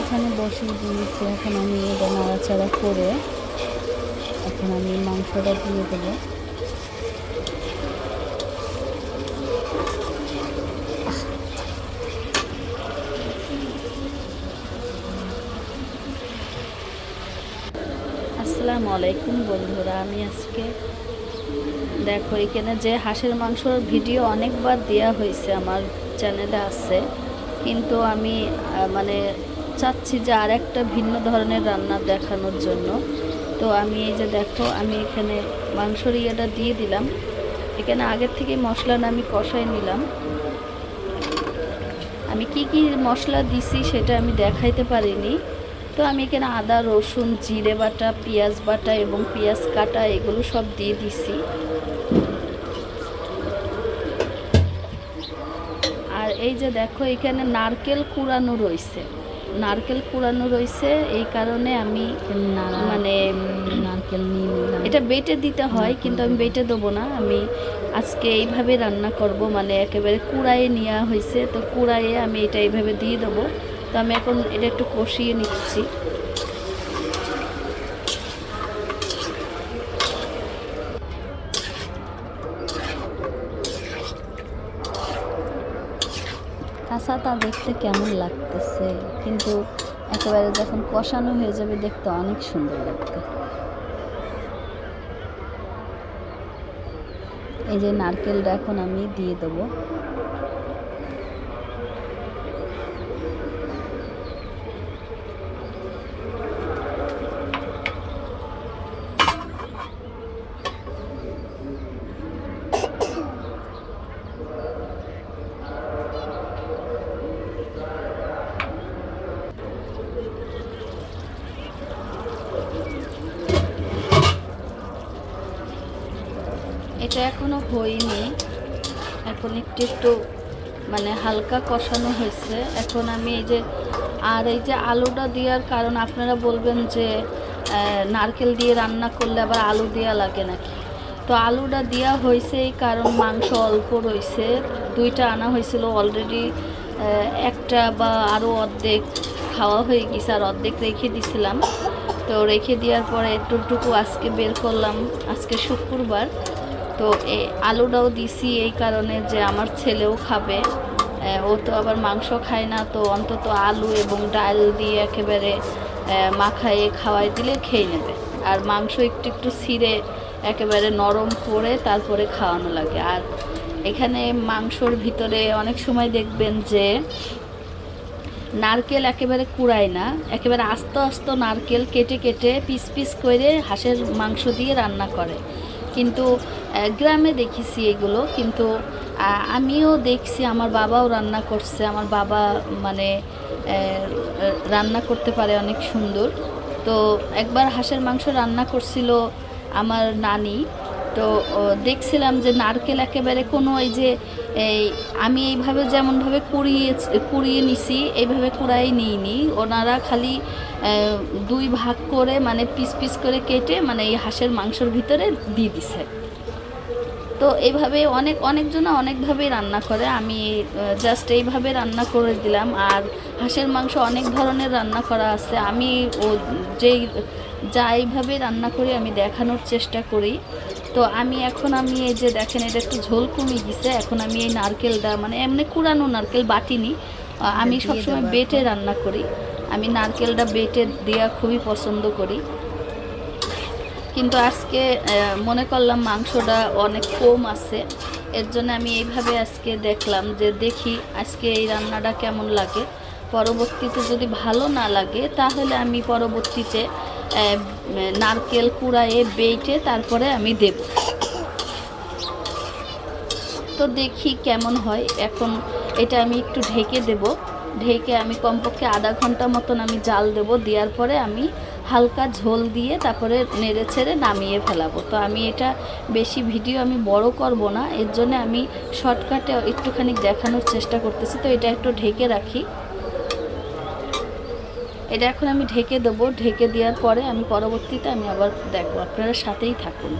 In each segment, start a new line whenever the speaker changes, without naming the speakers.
এখানে বসিয়ে দিয়েছি। এখন আমি এটা নাড়াচাড়া করে এখন আমি মাংসটা দিয়ে দেবো। আসসালামু আলাইকুম বন্ধুরা, আমি আজকে দেখো এখানে যে হাঁসের মাংসর ভিডিও অনেকবার দেওয়া হয়েছে, আমার চ্যানেলে আছে, কিন্তু আমি মানে চাচ্ছি যে আর একটা ভিন্ন ধরনের রান্না দেখানোর জন্য। তো আমি এই যে দেখো আমি এখানে মাংসর ইয়েটা দিয়ে দিলাম। এখানে আগের থেকে মশলাটা আমি কষাই নিলাম। আমি কি কি মশলা দিছি সেটা আমি দেখাইতে পারিনি। তো আমি এখানে আদা, রসুন, জিরে বাটা, পেঁয়াজ বাটা এবং পেঁয়াজ কাটা এগুলো সব দিয়ে দিছি। আর এই যে দেখো এখানে নারকেল কুড়ানো রয়েছে, এই কারণে আমি মানে নারকেল নিয়ে নিলাম। এটা বেটে দিতে হয়, কিন্তু আমি বেটে দেবো না, আমি আজকে এইভাবে রান্না করব, মানে একেবারে কুড়াইয়ে নেওয়া হয়েছে, তো কুড়াইয়ে আমি এটা এইভাবে দিয়ে দেবো। তো আমি এখন এটা একটু কষিয়ে নিচ্ছি। কাঁচাটা দেখতে কেমন লাগতেছে, কিন্তু একেবারে যখন কষানো হয়ে যাবে দেখতে অনেক সুন্দর লাগবে। এই যে নারকেলটা এখন আমি দিয়ে দেবো। এটা এখনো হয়নি, এখন একটু একটু মানে হালকা কষানো হয়েছে। এখন আমি এই যে আলুটা দেওয়ার কারণ, আপনারা বলবেন যে নারকেল দিয়ে রান্না করলে আবার আলু দেওয়া লাগে নাকি। তো আলুটা দেওয়া হয়েছে এই কারণ মাংস অল্প রয়েছে, দুইটা আনা হয়েছিল অলরেডি, একটা বা আরও অর্ধেক খাওয়া হয়ে গেছে, আর অর্ধেক রেখে দিছিলাম। তো রেখে দেওয়ার পরে একটুটুকু আজকে বের করলাম, আজকে শুক্রবার। তো এই আলুটাও দিছি এই কারণে যে আমার ছেলেও খাবে, ও তো আবার মাংস খায় না, তো অন্তত আলু এবং ডাল দিয়ে একেবারে মাখায়ে খাওয়াই দিলে খেয়ে নেবে। আর মাংস একটু একটু ছিঁড়ে একেবারে নরম করে তারপরে খাওয়ানো লাগে। আর এখানে মাংসর ভিতরে অনেক সময় দেখবেন যে নারকেল একেবারে কুড়ায় না, একেবারে আস্ত আস্ত নারকেল কেটে কেটে পিস পিস করে হাঁসের মাংস দিয়ে রান্না করে। কিন্তু গ্রামে দেখেছি এগুলো, কিন্তু আমিও দেখছি, আমার বাবাও রান্না করছে, আমার বাবা মানে রান্না করতে পারে অনেক সুন্দর। তো একবার হাঁসের মাংস রান্না করছিল আমার নানি, তো দেখছিলাম যে নারকেল একেবারে কোনো এই যে আমি এইভাবে যেমনভাবে কুড়িয়ে নিছি এইভাবে কুড়াই নিইনি, ওনারা খালি দুই ভাগ করে মানে পিস পিস করে কেটে মানে এই হাঁসের মাংসর ভিতরে দিয়ে দিছে। তো এইভাবে অনেকজনা অনেকভাবেই রান্না করে, আমি জাস্ট এইভাবে রান্না করে দিলাম। আর হাঁসের মাংস অনেক ধরনের রান্না করা আছে, আমি যা এইভাবে রান্না করি আমি দেখানোর চেষ্টা করি। তো আমি এই যে দেখেন এটা একটু ঝোল কমে গেছে, এখন আমি এই নারকেলটা মানে এমনি কুড়ানো নারকেল বাটিনি, আমি সবসময় বেটে রান্না করি, আমি নারকেলটা বেটে দেওয়া খুবই পছন্দ করি। কিন্তু আজকে মনে করলাম মাংসটা অনেক কম আছে, এর জন্য আমি এইভাবে আজকে দেখলাম যে দেখি আজকে এই রান্নাটা কেমন লাগে। পরবর্তীতে যদি ভালো না লাগে তাহলে আমি পরবর্তীতে নারকেল কুড়ায়ে বেটে তারপরে আমি দেব। তো দেখি কেমন হয়। এখন এটা আমি একটু ঢেকে দেব, ঢেকে আমি কমপক্ষে আধা ঘন্টা মতন আমি জাল দেব, দেওয়ার পরে আমি হালকা ঝোল দিয়ে তারপরে নেড়ে ছেড়ে নামিয়ে ফেলাবো। তো আমি এটা বেশি ভিডিও আমি বড় করব না, এর জন্য আমি শর্টকাটে একটুখানি দেখানোর চেষ্টা করতেছি। তো এটা একটু ঢেকে রাখি, এটা এখন আমি ঢেকে দেবো। ঢেকে দেওয়ার পরে আমি পরবর্তীতে আমি আবার দেখবো, আপনারা সাথেই থাকুন।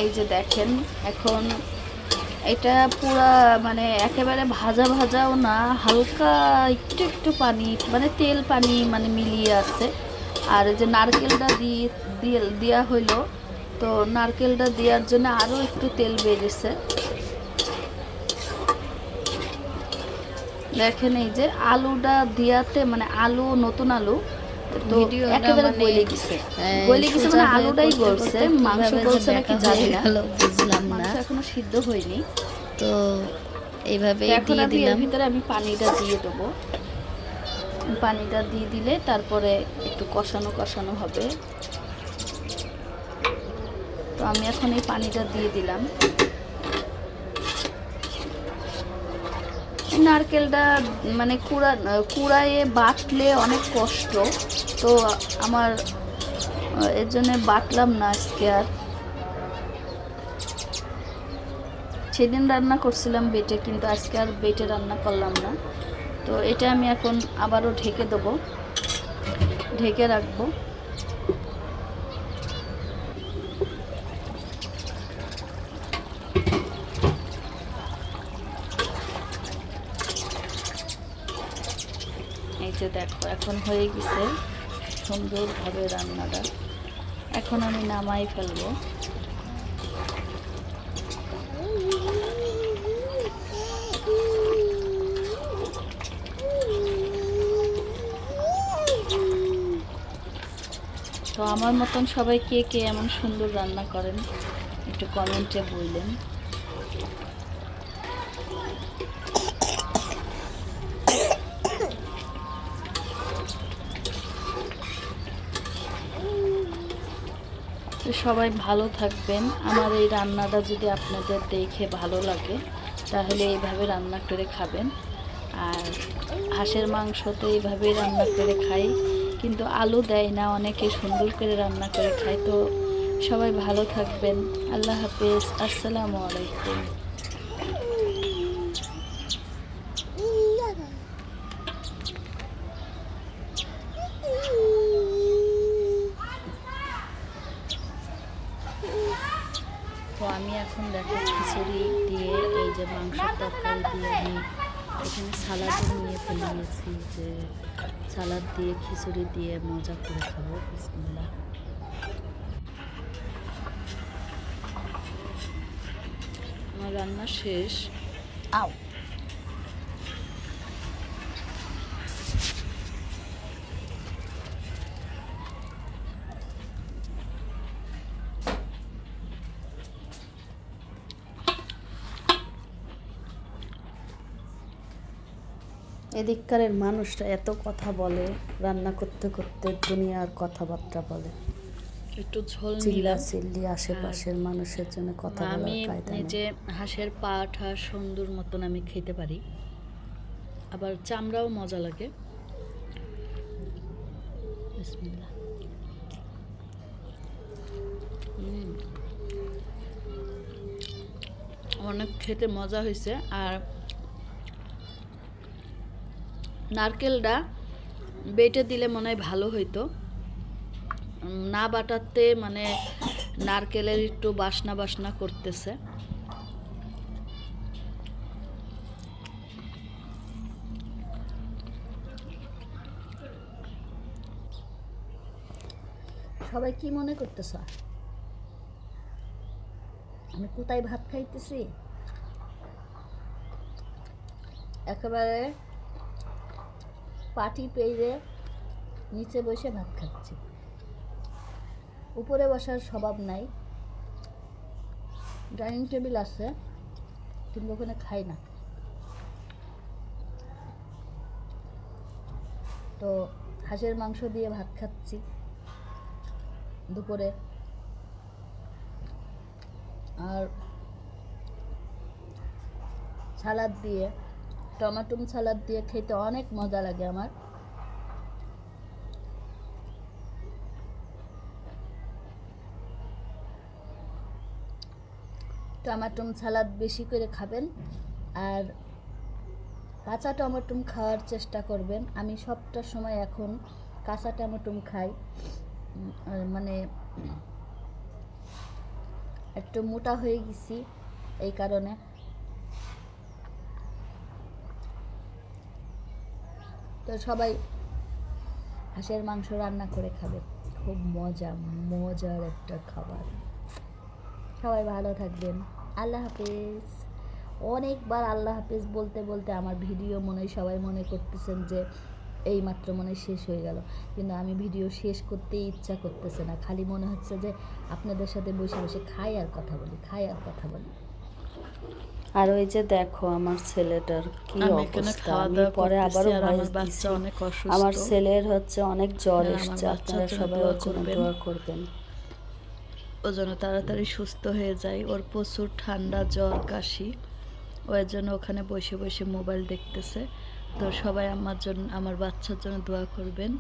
এই যে দেখেন এখন এটা পুরা মানে একেবারে ভাজা ভাজাও না, হালকা একটু একটু পানি মানে তেল পানি মানে মিলিয়ে আছে। আর এই যে নারকেলটা দেওয়া হইলো, তো নারকেলটা দেওয়ার জন্য আরও একটু তেল বেড়েছে। দেখেন এই যে আলুটা দিয়াতে মানে আলু নতুন আলু তো একেবারে গলে গেছে মানে আলুটাই গলছে, মাংস গলছে নাকি জানি না, বুঝলাম না, মাংস এখনো সিদ্ধ হয়নি।
তো এইভাবে
এখন আমি এর ভিতরে আমি পানিটা দিয়ে দেবো। পানিটা দিয়ে দিলে তারপরে একটু কষানো কষানো হবে। তো আমি এখন এই পানিটা দিয়ে দিলাম। নারকেলটা মানে কুড়াইয়ে বাটলে অনেক কষ্ট, তো আমার এর জন্য বাটলাম না আজকে। আর সেদিন রান্না করছিলাম বেটে, কিন্তু আজকে আর বেটে রান্না করলাম না। তো এটা আমি এখন আবারও ঢেকে দেবো, ঢেকে রাখবো। এই যে দেখো এখন হয়ে গেছে সুন্দরভাবে রান্নাটা। এখন আমি নামাই ফেলবো। তো আমার মতন সবাই কে কে এমন সুন্দর রান্না করেন একটু কমেন্টে বললেন। তো সবাই ভালো থাকবেন। আমার এই রান্নাটা যদি আপনাদের দেখে ভালো লাগে তাহলে এইভাবে রান্না করে খাবেন। আর হাঁসের মাংস তো এইভাবেই রান্না করে খাই, কিন্তু আলু দেয় না, অনেকে সুন্দর করে রান্না করে খায়। তো সবাই ভালো থাকবেন। আল্লাহ হাফেজ, আসসালামু আলাইকুম। তো আমি এখন দেখো খিচুড়ি দিয়ে এই যে মাংসের তরকারি দিয়ে আমি এখানে সালাদও নিয়ে ফেলিয়েছি, যে সালাদ দিয়ে খিচুড়ি দিয়ে মজা করে খাবো। বিসমিল্লাহ। আমার রান্না শেষ। আও এদিককারের মানুষরা এত কথা বলে, রান্না করতে করতে দুনিয়ার কথাবার্তা বলে, একটু ঝোল চিল্লি আশেপাশের মানুষের জন্য কথা বলার কায়দা নেই। আমি যে হাঁসের পাটা সুন্দর মতন আমি খেতে পারি, আবার চামড়াও মজা লাগে। বিসমিল্লাহ। অনেক খেতে মজা হয়েছে। আর নারকেলটা বেটে দিলে মনে হয় ভালো হইতো, না বাটাতে মানে নারকেলের একটু বাসনা বাসনা করতেছে। সবাই কি মনে করতেছ আমি কোথায় ভাত খাইতেছি? একেবারে পাটি পেয়ে নিচে বসে ভাত খাচ্ছি, উপরে বসার স্বভাব নাই। ডাইনিং টেবিল আছে কিন্তু ওখানে খাই না। তো হাঁসের মাংস দিয়ে ভাত খাচ্ছি দুপুরে। আর সালাদ দিয়ে, টমেটো সালাদ দিয়ে খেতে অনেক মজা লাগে আমার। টমেটো সালাদ বেশি করে খাবেন, আর কাঁচা টমেটো খাওয়ার চেষ্টা করবেন। আমি সবটা সময় এখন কাঁচা টমেটো খাই, মানে একটু মোটা হয়ে গেছি এই কারণে। তো সবাই হাঁসের মাংস রান্না করে খাবে, খুব মজার একটা খাবার। সবাই ভালো থাকবেন, আল্লাহ হাফেজ। অনেকবার আল্লাহ হাফেজ বলতে বলতে আমার ভিডিও মনে হয় সবাই মনে করতেছেন যে এই মাত্র মনে হয় শেষ হয়ে গেল, কিন্তু আমি ভিডিও শেষ করতেই ইচ্ছা করতেছে না, খালি মনে হচ্ছে যে আপনাদের সাথে বসে বসে খাই আর কথা বলি। আর ওই যে দেখো আমার ছেলেটার কি
আমি এখানে
অবস্থা,
খাওয়া
আমি
দাওয়া
পরে
করতেছি
আবারও
আর
ভয়েস
আমার বাচ্চা
দিচ্ছি।
অনেক অসুস্থ।
আমার ছেলের হচ্ছে অনেক জ্বর
হ্যাঁ, আমার
এসছে,
বাচ্চার
আপনারা
জন্য
সবাই
দোয়া
ওর জন্য
করবেন।
দোয়া করবেন।
ও যেন তাড়াতাড়ি সুস্থ হয়ে যায়। ওর প্রচুর ঠান্ডা, জ্বর, কাশি। ও এর জন্য ওখানে বসে বসে মোবাইল দেখতেছে। তো সবাই আমার বাচ্চার জন্য দোয়া করবেন।